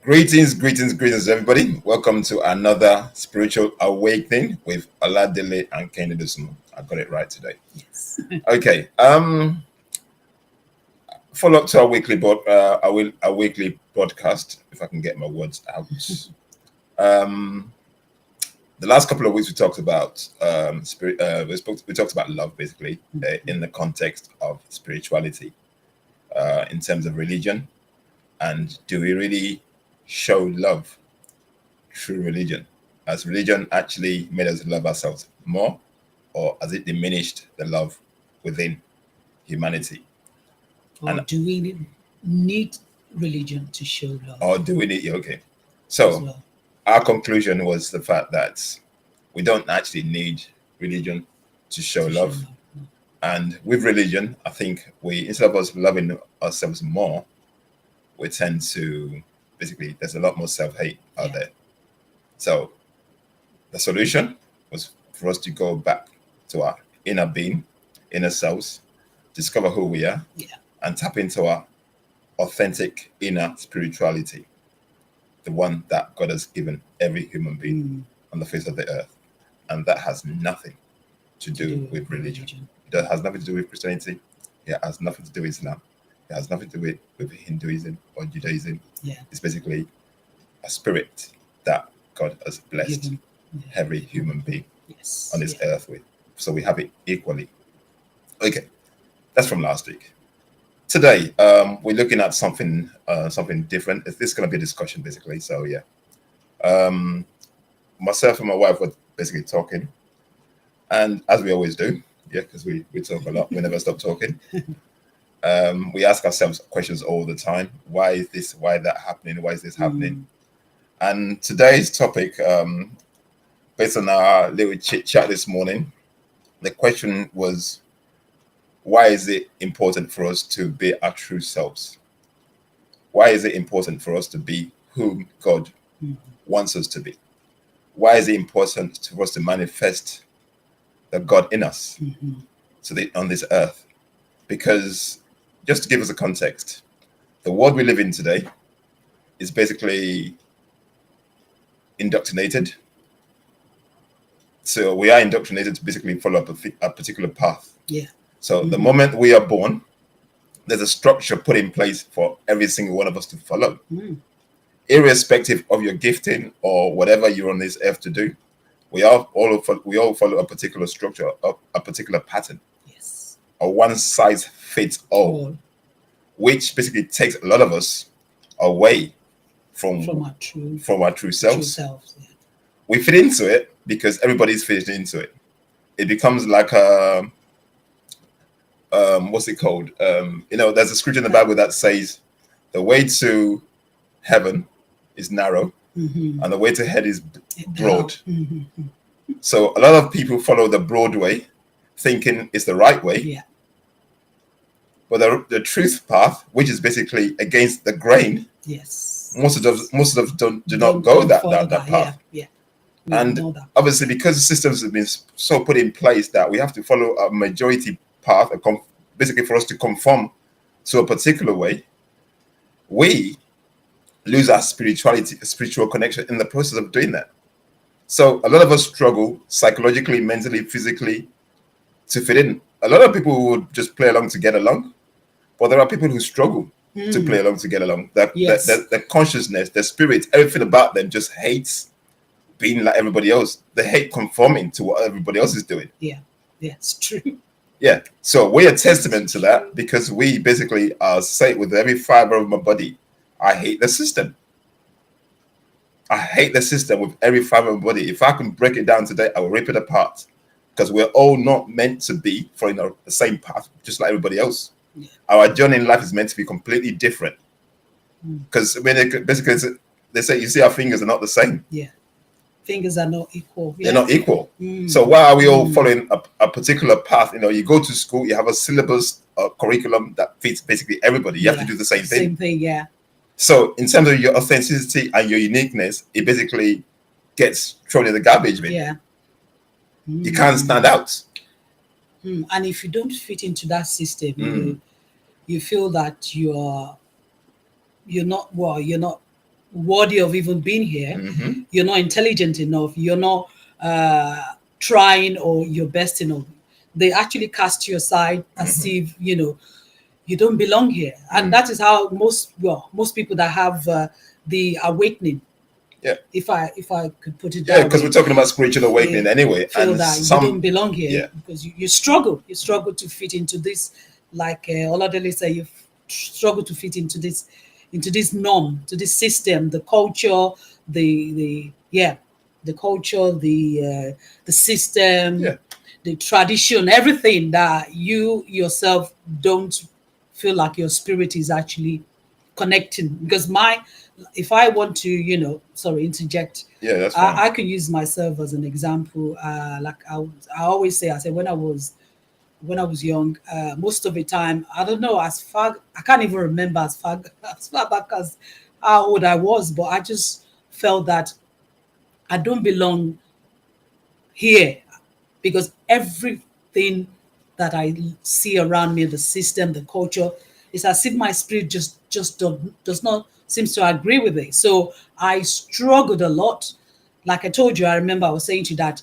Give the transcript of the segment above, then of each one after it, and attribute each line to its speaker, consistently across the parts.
Speaker 1: Greetings, everybody. Welcome to another spiritual awakening with Oladele and Kehinde Dosunmu. I got it right today.
Speaker 2: Yes.
Speaker 1: Okay. Follow up to our weekly broadcast. If I can get my words out. The last couple of weeks we talked about spirit. We talked about love, basically, in the context of spirituality, in terms of religion, and do we really show love through religion? Has religion actually made us love ourselves more, or has it diminished the love within humanity?
Speaker 2: Or do we need religion to show love
Speaker 1: Or do we need? Okay,
Speaker 2: as
Speaker 1: so
Speaker 2: well?
Speaker 1: our conclusion was the fact that we don't actually need religion to show
Speaker 2: To show
Speaker 1: love,
Speaker 2: love. No.
Speaker 1: and with religion, I think we, instead of us loving ourselves more, we tend to basically there's a lot more self-hate out
Speaker 2: Yeah.
Speaker 1: there. So the solution was for us to go back to our inner being, inner selves, discover who we are,
Speaker 2: Yeah.
Speaker 1: and tap into our authentic inner spirituality, the one that God has given every human being on the face of the earth. And that has nothing to do with religion. It has nothing to do with Christianity. It has nothing to do with Islam. It has nothing to do with Hinduism or Judaism.
Speaker 2: Yeah.
Speaker 1: It's basically a spirit that God has blessed
Speaker 2: Given.
Speaker 1: every human being
Speaker 2: Yes.
Speaker 1: on this
Speaker 2: Yeah.
Speaker 1: earth with. So we have it equally. Okay, that's from last week. Today, we're looking at something different. This is going to be a discussion, basically. So yeah, myself and my wife were basically talking, and as we always do, yeah, because we talk a lot. We never stop talking. We ask ourselves questions all the time. Why is this? Why that happening? Why is this happening? And today's topic, based on our little chit chat this morning, the question was, why is it important for us to be our true selves? Why is it important for us to be who God wants us to be? Why is it important for us to manifest the God in us on this earth? Because just to give us a context, the world we live in today is basically indoctrinated. So we are indoctrinated to basically follow a particular path.
Speaker 2: Yeah.
Speaker 1: So the moment we are born, there's a structure put in place for every single one of us to follow, irrespective of your gifting or whatever you're on this earth to do. We all follow a particular structure, a particular pattern,
Speaker 2: Yes.
Speaker 1: a one size fits all, which basically takes a lot of us away from
Speaker 2: our true
Speaker 1: selves.
Speaker 2: selves. Yeah.
Speaker 1: We fit into it because everybody's fitting into it. It becomes like a what's it called? There's a scripture in the Bible that says the way to heaven is narrow and the way to hell is broad. So a lot of people follow the broad way, thinking it's the right way.
Speaker 2: Yeah.
Speaker 1: But the truth path, which is basically against the grain,
Speaker 2: Yes.
Speaker 1: most of them do not go that path.
Speaker 2: Yeah.
Speaker 1: And obviously, because the systems have been so put in place that we have to follow a majority path, basically for us to conform to a particular way, we lose our spiritual connection in the process of doing that. So a lot of us struggle psychologically, mentally, physically to fit in. A lot of people would just play along to get along, but there are people who struggle to play along to get along. The consciousness, the spirit, everything about them just hates being like everybody else. They hate conforming to what everybody else is doing.
Speaker 2: Yeah, it's true.
Speaker 1: Yeah, so we're a testament to that because we basically say with every fiber of my body, I hate the system. I hate the system with every fiber of my body. If I can break it down today, I will rip it apart because we're all not meant to be following the same path, just like everybody else. Yeah. Our journey in life is meant to be completely different because basically they say, you see, our fingers are not the same.
Speaker 2: Yeah. Fingers are not equal.
Speaker 1: They're not equal. So why are we all following a particular path? You go to school, you have a syllabus, a curriculum that fits basically everybody. You have to do the same thing.
Speaker 2: Same thing, yeah.
Speaker 1: So in terms of your authenticity and your uniqueness, it basically gets thrown in the garbage bin.
Speaker 2: Yeah.
Speaker 1: You can't stand out.
Speaker 2: And if you don't fit into that system, you feel that you're not worthy of even being here.
Speaker 1: Mm-hmm.
Speaker 2: You're not intelligent enough. You're not trying or your best enough. They actually cast you aside as
Speaker 1: Mm-hmm.
Speaker 2: if you don't belong here, and that is how most people that have the awakening,
Speaker 1: Yeah.
Speaker 2: if I could put it
Speaker 1: Yeah,
Speaker 2: that
Speaker 1: because we're
Speaker 2: way,
Speaker 1: talking about spiritual awakening
Speaker 2: they
Speaker 1: anyway,
Speaker 2: feel
Speaker 1: and
Speaker 2: that you don't
Speaker 1: some,
Speaker 2: belong here
Speaker 1: yeah,
Speaker 2: because you struggle to fit into this, like Oladele said, you struggle to fit into this norm, to this system, the culture, the culture, the system,
Speaker 1: yeah,
Speaker 2: the tradition, everything that you yourself don't feel like your spirit is actually connecting. Because if I want to, sorry, interject,
Speaker 1: yeah, that's fine.
Speaker 2: I could use myself as an example. Like I always say, I say when I was young, most of the time, I don't know, I can't even remember as far back as how old I was, but I just felt that I don't belong here because everything that I see around me, the system, the culture, it's as if my spirit just does not seems to agree with it. So I struggled a lot. Like I told you, I remember I was saying to you that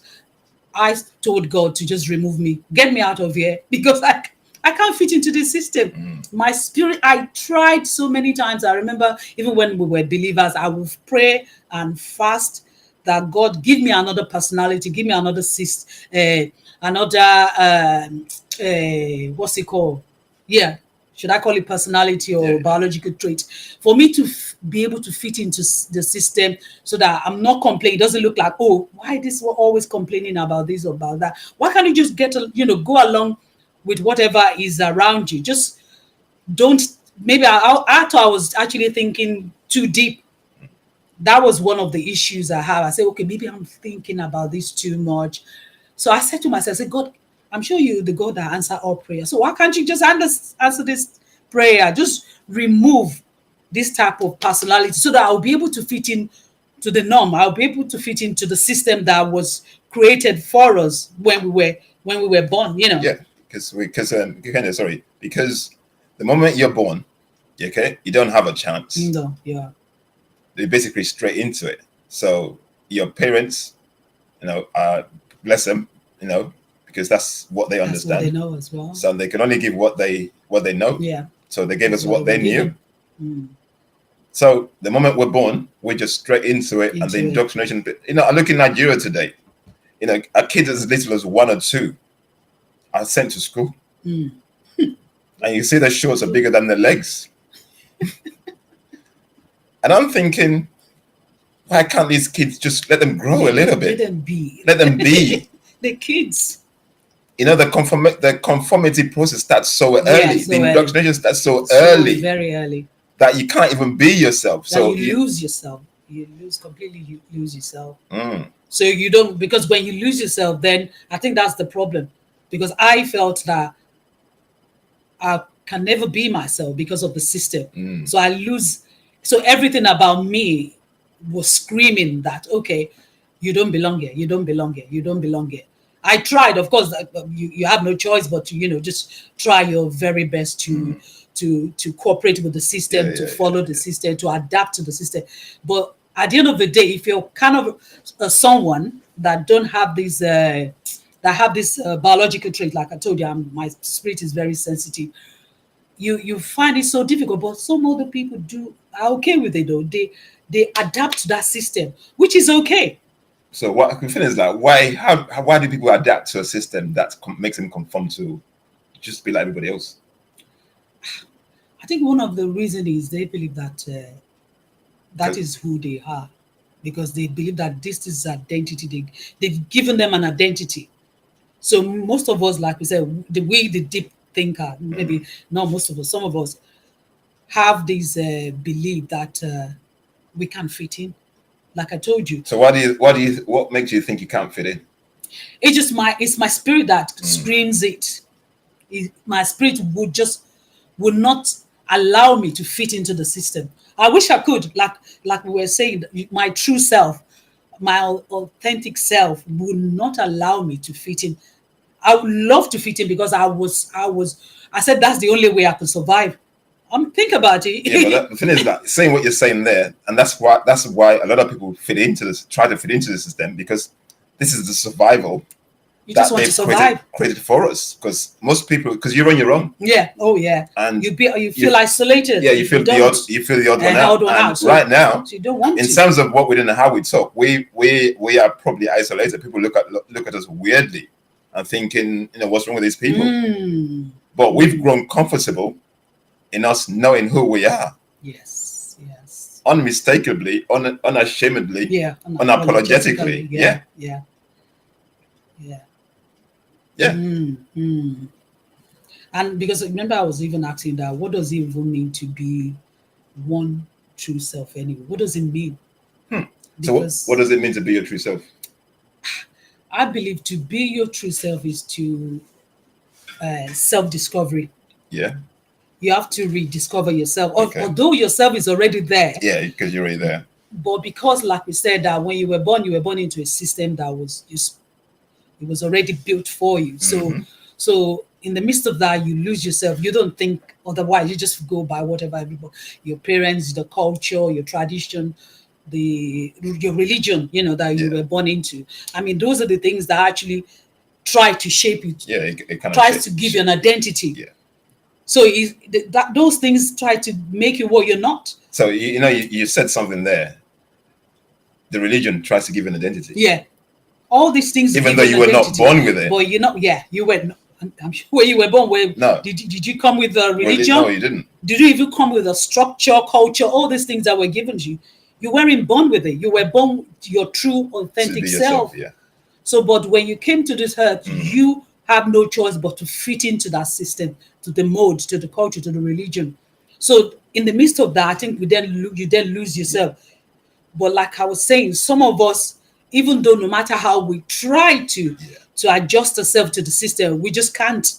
Speaker 2: I told God to just remove me, get me out of here because I can't fit into this system. My spirit, I tried so many times. I remember even when we were believers, I would pray and fast that God give me another personality, give me another what's it called? Yeah, should I call it personality
Speaker 1: Yeah,
Speaker 2: or biological trait, for me to be able to fit into the system, so that I'm not complaining. It doesn't look like, oh, why this we're always complaining about this or about that. Why can't you just go along with whatever is around you? Just don't. Maybe I thought I was actually thinking too deep. That was one of the issues I have. I said, okay, maybe I'm thinking about this too much. So I said to myself, I said, God, I'm sure you're the God that answer all prayer. So why can't you just answer this prayer? Just remove this type of personality so that I'll be able to fit in to the norm. I'll be able to fit into the system that was created for us when we were born,
Speaker 1: yeah, sorry, because the moment you're born, okay, you don't have a chance.
Speaker 2: Yeah.
Speaker 1: They're basically straight into it. So your parents, bless them, because that's what they
Speaker 2: That's what they
Speaker 1: understand.
Speaker 2: know as well.
Speaker 1: So they can only give what they know.
Speaker 2: Yeah.
Speaker 1: So they gave
Speaker 2: That's
Speaker 1: us
Speaker 2: what they
Speaker 1: what
Speaker 2: were
Speaker 1: they knew.
Speaker 2: given.
Speaker 1: So the moment we're born, we're just straight into it, and the
Speaker 2: Into it.
Speaker 1: indoctrination. I look in Nigeria today. A kid as little as 1 or 2 are sent to school, and you see their shorts are bigger than their legs. And I'm thinking, why can't these kids just let them grow a little bit?
Speaker 2: Let them be.
Speaker 1: Let them be.
Speaker 2: The kids.
Speaker 1: The conformity process starts so early.
Speaker 2: So
Speaker 1: The
Speaker 2: early.
Speaker 1: indoctrination starts so
Speaker 2: So
Speaker 1: early
Speaker 2: very early.
Speaker 1: that you can't even be yourself.
Speaker 2: That
Speaker 1: So
Speaker 2: you lose yourself. You lose completely. You lose yourself.
Speaker 1: Mm,
Speaker 2: So you don't, because when you lose yourself, then I think that's the problem. Because I felt that I can never be myself because of the system. So I lose. So everything about me was screaming that, okay, you don't belong here. You don't belong here. You don't belong here. I tried, of course. You have no choice but to just try your very best to cooperate with the
Speaker 1: yeah,
Speaker 2: system, to
Speaker 1: yeah,
Speaker 2: follow the
Speaker 1: yeah.
Speaker 2: system, to adapt to the system. But at the end of the day, if you're kind of someone that don't have these that have this biological trait, like I told you, my spirit is very sensitive. You find it so difficult, but some other people are okay with it though. They adapt to that system, which is okay.
Speaker 1: So what I can feel is like, why do people adapt to a system that makes them conform to just be like everybody else?
Speaker 2: I think one of the reasons is they believe that that
Speaker 1: 'Cause-
Speaker 2: is who they are, because they believe that this is identity. They've given them an identity. So most of us, like we said, the deep thinker, maybe not most of us, some of us have this belief that we can fit in. Like I told you,
Speaker 1: So what makes you think you can't fit in?
Speaker 2: it's my spirit that screams it. My spirit would not allow me to fit into the system. I wish I could, like we were saying, my true self, my authentic self would not allow me to fit in. I would love to fit in because I said that's the only way I could survive. Think about it.
Speaker 1: Yeah, but the thing is that saying what you're saying there, and that's why a lot of people try to fit into the system, because this is the survival
Speaker 2: You
Speaker 1: that
Speaker 2: just want to
Speaker 1: they've
Speaker 2: survive.
Speaker 1: created for us. Because most people, because you're on your own,
Speaker 2: Yeah. Oh yeah.
Speaker 1: and
Speaker 2: you feel isolated.
Speaker 1: yeah, you feel the odd one
Speaker 2: held
Speaker 1: out.
Speaker 2: one
Speaker 1: And
Speaker 2: out. So,
Speaker 1: right now,
Speaker 2: so you don't want
Speaker 1: in
Speaker 2: to.
Speaker 1: terms of what we do and how we talk, we are probably isolated. People look at us weirdly and thinking, what's wrong with these people? But we've grown comfortable in us knowing who we are.
Speaker 2: Yes. Yes.
Speaker 1: Unmistakably, unashamedly,
Speaker 2: Yeah.
Speaker 1: unapologetically.
Speaker 2: Yeah. Yeah. Yeah.
Speaker 1: Yeah.
Speaker 2: And because remember, I was even asking that, what does it even mean to be one true self anyway? What does it mean?
Speaker 1: So what does it mean to be your true self?
Speaker 2: I believe to be your true self is to self-discovery.
Speaker 1: Yeah.
Speaker 2: You have to rediscover yourself.
Speaker 1: Okay.
Speaker 2: Although yourself is already there.
Speaker 1: Yeah, because you're already there.
Speaker 2: But because, like we said, that when you were born into a system that was it was already built for you. So in the midst of that, you lose yourself. You don't think otherwise. You just go by whatever your parents, the culture, your tradition, your religion, that you were born into. I mean, those are the things that actually try to shape you.
Speaker 1: Yeah, it kind of
Speaker 2: tries to give you an identity.
Speaker 1: Yeah.
Speaker 2: So those things try to make you what you're not.
Speaker 1: So you said something there. The religion tries to give an identity.
Speaker 2: Yeah. All these things,
Speaker 1: even though you were not born with it.
Speaker 2: But you were not. I'm sure where you were born.
Speaker 1: No.
Speaker 2: Did you come with a religion?
Speaker 1: No, you didn't.
Speaker 2: Did you even come with a structure, culture, all these things that were given to you? You weren't born with it. You were born with your true, authentic self.
Speaker 1: Yeah.
Speaker 2: So, but when you came to this earth, you have no choice but to fit into that system, to the mode, to the culture, to the religion. So, in the midst of that, I think you then lose yourself. But like I was saying, some of us, even though no matter how we try to adjust ourselves to the system, we just can't.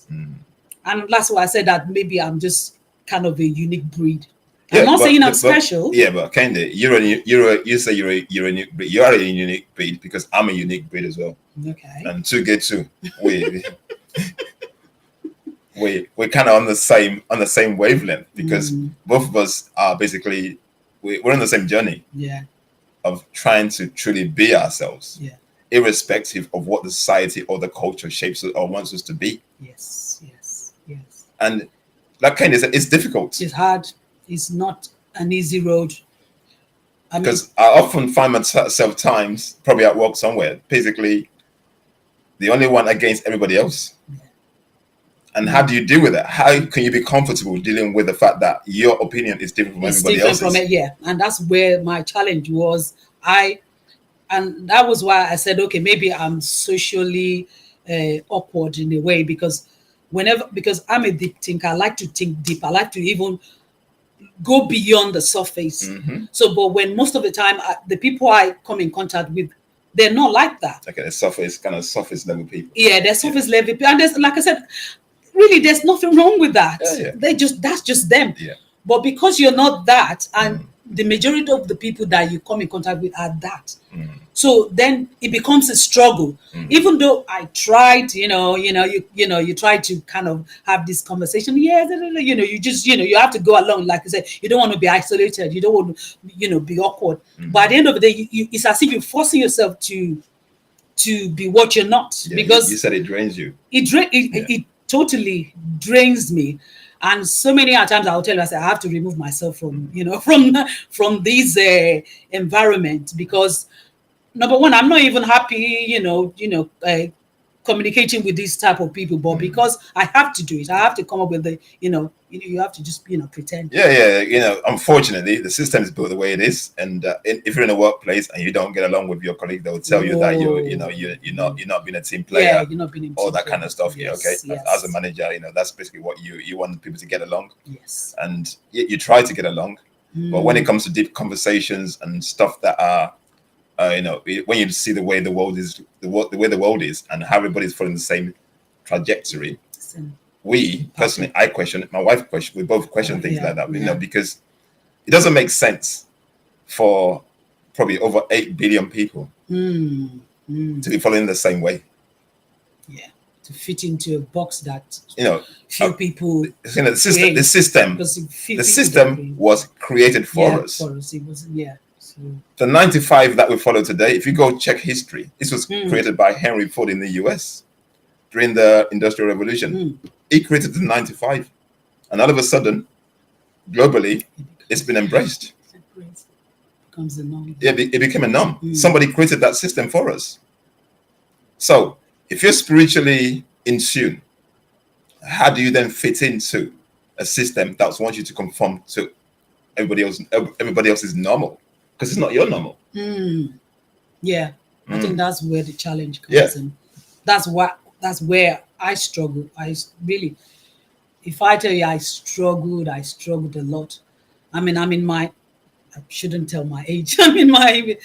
Speaker 2: And that's why I said that maybe I'm just kind of a unique breed. I'm not saying I'm special.
Speaker 1: Yeah, but Kehinde, you say you're a unique breed. You are a unique breed because I'm a unique breed as well.
Speaker 2: Okay.
Speaker 1: And two get two. We're kind of on the same wavelength, because both of us are basically we're on the same journey.
Speaker 2: Yeah.
Speaker 1: Of trying to truly be ourselves.
Speaker 2: Yeah.
Speaker 1: Irrespective of what the society or the culture shapes us or wants us to be.
Speaker 2: Yes.
Speaker 1: And like Kehinde said, it's difficult.
Speaker 2: It's hard. It's not an easy road.
Speaker 1: Because I often find myself times, probably at work somewhere, basically the only one against everybody else. Yeah. And how do you deal with that? How can you be comfortable dealing with the fact that your opinion is different from everybody else's?
Speaker 2: Yeah, and that's where my challenge was. And that was why I said, okay, maybe I'm socially awkward in a way, because I'm a deep thinker. I like to think deep. I like to even go beyond the surface. So, but when most of the time, the people I come in contact with, they're not like that.
Speaker 1: Okay, the surface level people.
Speaker 2: Yeah, they're surface level people. And there's, like I said, really, there's nothing wrong with that.
Speaker 1: Yeah.
Speaker 2: That's just them.
Speaker 1: Yeah.
Speaker 2: But because you're not that, and the majority of the people that you come in contact with are that. So then it becomes a struggle. Even though I tried, you try to kind of have this conversation. Yeah, you just, you have to go along. Like I said, you don't want to be isolated. You don't want to, be awkward. But at the end of the day, it's as if you're forcing yourself to be what you're not.
Speaker 1: Yeah,
Speaker 2: because
Speaker 1: you said it drains you.
Speaker 2: It totally drains me. And so many times I'll tell you, I say, I have to remove myself from, from this environment, because number one, I'm not even happy, communicating with this type of people, but because I have to do it, I have to come up with you have to just, pretend.
Speaker 1: Yeah. Unfortunately, the system is built the way it is, and if you're in a workplace and you don't get along with your colleague, they will tell you that you're not being a team player.
Speaker 2: Yeah, you're not being a team
Speaker 1: all that
Speaker 2: player.
Speaker 1: Kind of stuff.
Speaker 2: Yes,
Speaker 1: Okay.
Speaker 2: yes.
Speaker 1: As a manager, that's basically what you want people to get along.
Speaker 2: Yes.
Speaker 1: And you try to get along, but when it comes to deep conversations and stuff that are when you see the way the world is, the way the world is, and how everybody's following the same trajectory, we personally, I question it, my wife question, we both question things like that, because it doesn't make sense for probably over 8 billion people to be following the same way.
Speaker 2: Yeah. to fit into a box that
Speaker 1: few
Speaker 2: people.
Speaker 1: The system was created for us.
Speaker 2: For us, it was So.
Speaker 1: The 95 that we follow today, if you go check history, this was created by Henry Ford in the US during the Industrial Revolution. He created the 95, and all of a sudden, globally, it's been embraced.
Speaker 2: Becomes a norm.
Speaker 1: Yeah, it became a norm. Somebody created that system for us. So, if you're spiritually in tune, how do you then fit into a system that wants you to conform to everybody else? Everybody else is normal because it's not your normal.
Speaker 2: Yeah, I think that's where the challenge comes in. That's where I struggle. If I tell you I struggled a lot. I mean, I shouldn't tell my age. I'm in my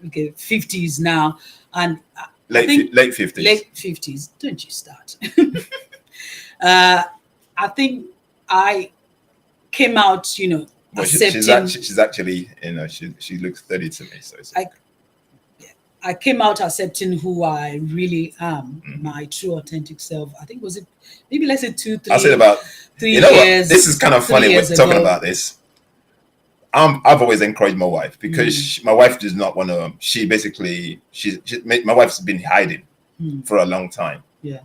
Speaker 2: 50s now, and
Speaker 1: late 50s.
Speaker 2: Late 50s. Don't you start? I think I came out, accepting.
Speaker 1: She's actually, she looks 30 to me. So
Speaker 2: I came out accepting who I really am, my true authentic self. I think maybe let's say 2-3.
Speaker 1: I said about
Speaker 2: 3 years.
Speaker 1: What? This is kind of funny. We're talking about this. I've always encouraged my wife because my wife does not want to. My wife's been hiding for a long time.
Speaker 2: Yeah.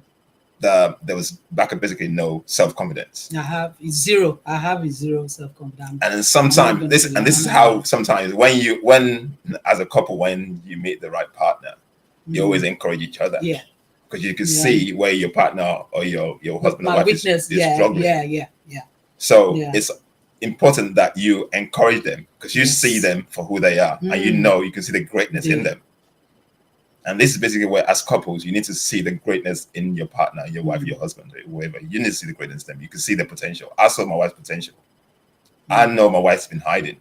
Speaker 1: There was basically no self-confidence.
Speaker 2: I have zero self-confidence.
Speaker 1: And then sometimes this is how sometimes when as a couple, when you meet the right partner, you always encourage each other.
Speaker 2: Yeah.
Speaker 1: Because you can see where your partner or your husband or wife is struggling.
Speaker 2: Yeah.
Speaker 1: So it's important that you encourage them because you see them for who they are, and you can see the greatness in them. And this is basically where, as couples, you need to see the greatness in your partner, your wife, your husband, whoever. You need to see the greatness in them. You can see the potential. I saw my wife's potential. I know my wife's been hiding.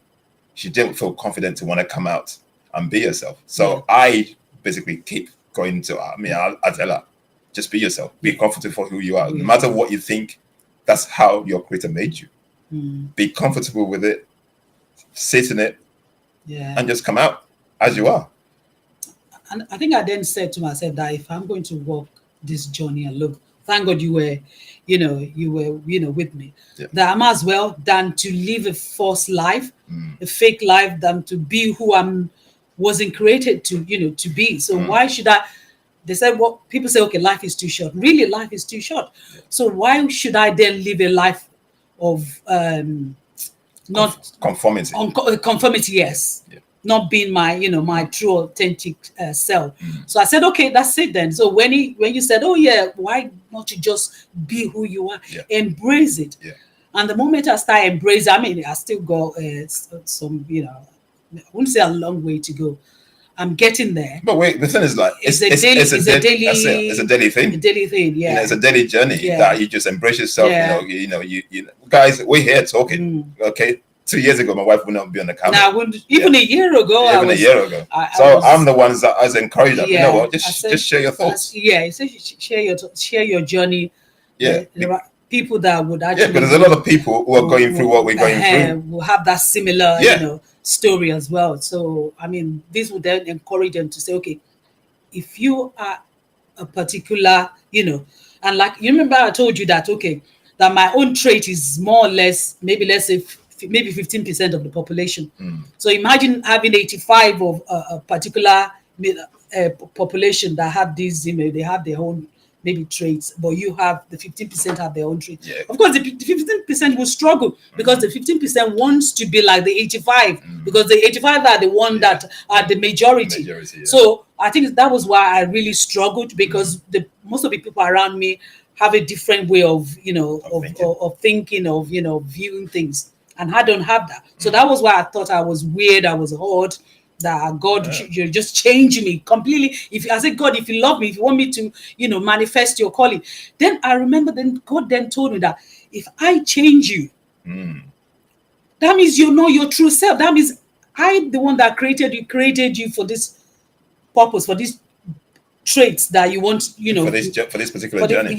Speaker 1: She didn't feel confident to want to come out and be herself. So I basically keep going to her. I tell her, just be yourself. Be comfortable for who you are. No matter what you think, that's how your creator made you. Be comfortable with it, sit in it, and just come out as you are.
Speaker 2: And I think I then said to myself that if I'm going to walk this journey alone, thank God you were with me. Yeah. That I'm as well than to live a false life, a fake life, than to be who I wasn't created to be. So why should I? They said people say, okay, life is too short. Really, life is too short. Yeah. So why should I then live a life of not
Speaker 1: conformity?
Speaker 2: Conformity, yes. Yeah. Not being my true authentic self. So I said, okay, that's it then. So when you said, oh yeah, why not you just be who you are, embrace it. Yeah. And the moment I start embracing, I still got some, I wouldn't say a long way to go. I'm getting there.
Speaker 1: But wait, the thing is like it's a daily thing.
Speaker 2: A daily thing, yeah.
Speaker 1: It's a daily journey that you just embrace yourself. Yeah. You guys, we're here talking. Okay. 2 years ago, my wife would not be on the camera.
Speaker 2: Now, even a year ago.
Speaker 1: I'm the ones that I was encouraged. You know what? Just share your thoughts.
Speaker 2: Share your journey.
Speaker 1: Yeah.
Speaker 2: There are people that would actually.
Speaker 1: Yeah, but there's a lot of people who are going through what we're going through.
Speaker 2: Will have that similar, story as well. So, this would then encourage them to say, okay, if you are a particular, and like you remember, I told you that that my own trait is more or less, maybe let's say. Maybe 15% of the population. So imagine having 85 of a particular population that have these, they have their own maybe traits, but you have the 15% have their own traits. Yeah. Of course, the 15% will struggle because the 15% wants to be like the 85 because the 85 are the one that are the majority. So I think that was why I really struggled because most of the people around me have a different way of thinking, of viewing things. And I don't have that. So that was why I thought I was weird. I was odd. That God, you're just changing me completely. I said, God, if you love me, if you want me to, manifest your calling, then I remember then God then told me that if I change you, that means you know your true self. That means I, the one that created you for this purpose, for these traits that you want,
Speaker 1: for this particular journey.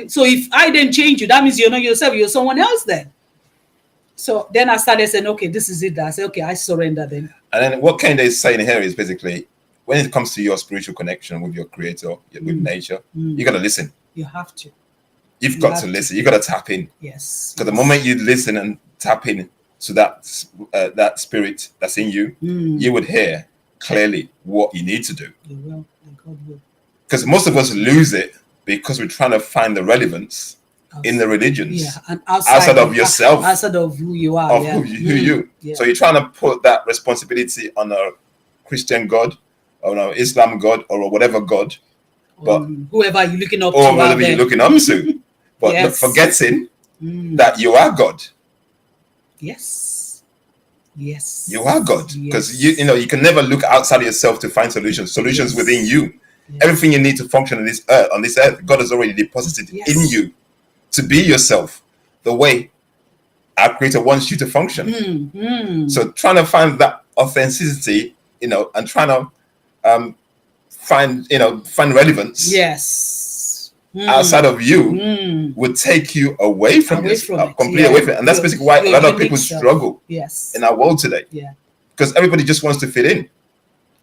Speaker 2: So if I then change you, that means you know yourself. You're someone else then. So then I started saying, okay, this is it. I said, okay, I surrender then.
Speaker 1: And then what Kehinde is saying here is basically, when it comes to your spiritual connection with your creator, with nature, you got to listen.
Speaker 2: You have to.
Speaker 1: You've got to listen. You've got to tap in.
Speaker 2: Yes.
Speaker 1: Because the moment you listen and tap in to that spirit that's in you, you would hear clearly what you need to do.
Speaker 2: You will. God will.
Speaker 1: Because most of us lose it because we're trying to find the relevance in the religions.
Speaker 2: Yeah, and outside
Speaker 1: of yourself.
Speaker 2: Outside of who you are.
Speaker 1: Of who you.
Speaker 2: Yeah.
Speaker 1: So you're trying to put that responsibility on a Christian God, or an Islam God, or whatever God. But
Speaker 2: whoever you're looking up to.
Speaker 1: Or whatever you're looking up to. But forgetting that you are God.
Speaker 2: Yes.
Speaker 1: You are God. Because you can never look outside of yourself to find solutions. Solutions within you. Yes. Everything you need to function on this earth, God has already deposited in you to be yourself the way our Creator wants you to function. So trying to find that authenticity, and trying to find relevance.
Speaker 2: Yes.
Speaker 1: Outside of you would take you away from yourself, completely away from it. And that's basically why a lot of people struggle in our world today.
Speaker 2: Yeah.
Speaker 1: Because everybody just wants to fit in.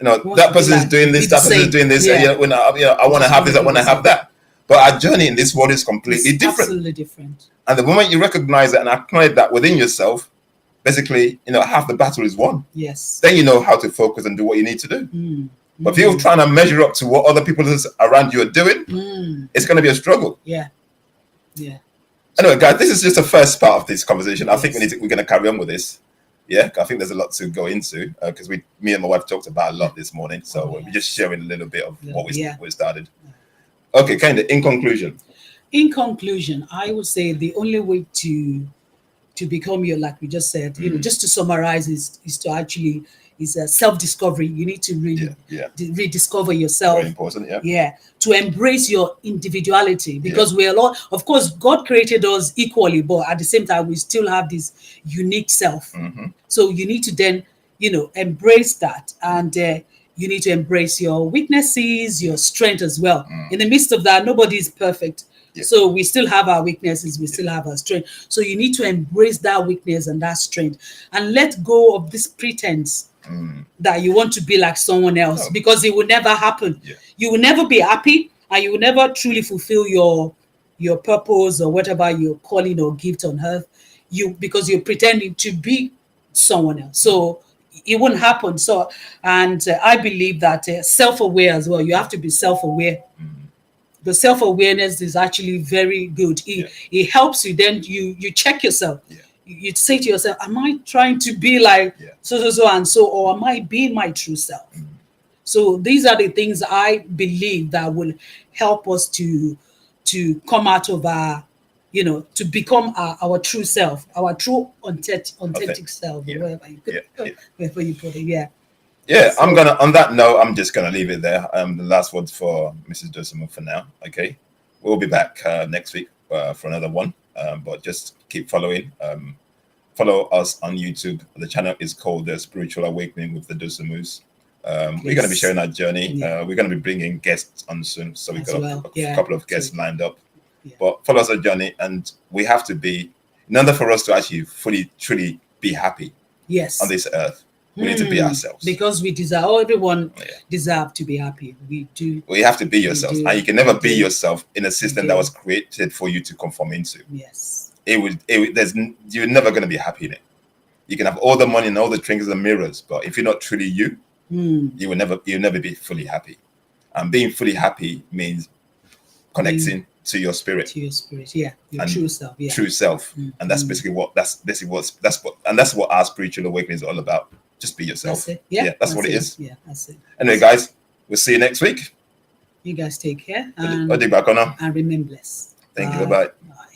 Speaker 1: That person is doing this, that person is doing this. I want to have this, I want to have that. But our journey in this world is completely different.
Speaker 2: Absolutely different.
Speaker 1: And the moment you recognize it and acknowledge that within yourself, basically, half the battle is won.
Speaker 2: Yes.
Speaker 1: Then you know how to focus and do what you need to do. But if you're trying to measure up to what other people around you are doing, it's going to be a struggle.
Speaker 2: Yeah.
Speaker 1: Anyway, guys, this is just the first part of this conversation. I think we're going to carry on with this. Yeah, I think there's a lot to go into because me and my wife talked about a lot this morning. So we're just sharing a little bit of what we started. Okay, Kehinde, in conclusion.
Speaker 2: In conclusion, I would say the only way to become your, like we just said, just to summarize, is to actually is a self-discovery. You need to really rediscover yourself.
Speaker 1: Very important,
Speaker 2: to embrace your individuality, because we're a lot, of course, God created us equally, but at the same time, we still have this unique self. So you need to then, embrace that, and you need to embrace your weaknesses, your strength as well. In the midst of that, nobody is perfect. So we still have our weaknesses, we still have our strength. So you need to embrace that weakness and that strength, and let go of this pretense that you want to be like someone else, because it will never happen. You will never be happy, and you will never truly fulfill your purpose or whatever your calling or gift on earth, because you're pretending to be someone else. So it won't happen. So, and I believe that self-aware as well. You have to be self-aware. The self-awareness is actually very good. It helps you. Then you check yourself. You say to yourself, am I trying to be like so and so, or am I being my true self? So these are the things I believe that will help us to come out of our, to become our true self, our true authentic self, wherever you put it. So,
Speaker 1: on that note, I'm just gonna leave it there. The last words for Mrs. Dosunmu for now. Okay, we'll be back next week for another one. But just keep following. Follow us on YouTube. The channel is called The Spiritual Awakening with the Dosunmus. We're going to be sharing our journey. We're going to be bringing guests on soon. So we've got a couple of guests lined up. But follow us on our journey. And we have to be, in order for us to actually fully, truly be happy on this earth, we need to be ourselves.
Speaker 2: Because we deserve, everyone deserve to be happy. We do.
Speaker 1: We have to be yourself. And you can never be yourself in a system that was created for you to conform into. You're never going to be happy in it. You can have all the money and all the trinkets and mirrors, but if you're not truly you, you'll never be fully happy. And being fully happy means connecting to your spirit.
Speaker 2: Your true self.
Speaker 1: True self. And that's basically what our spiritual awakening is all about. Just be yourself.
Speaker 2: That's it.
Speaker 1: That's what it is.
Speaker 2: That's it.
Speaker 1: Anyway, guys, we'll see you next week.
Speaker 2: You guys take care
Speaker 1: And
Speaker 2: remain blessed.
Speaker 1: Thank you. Bye-bye.
Speaker 2: Bye.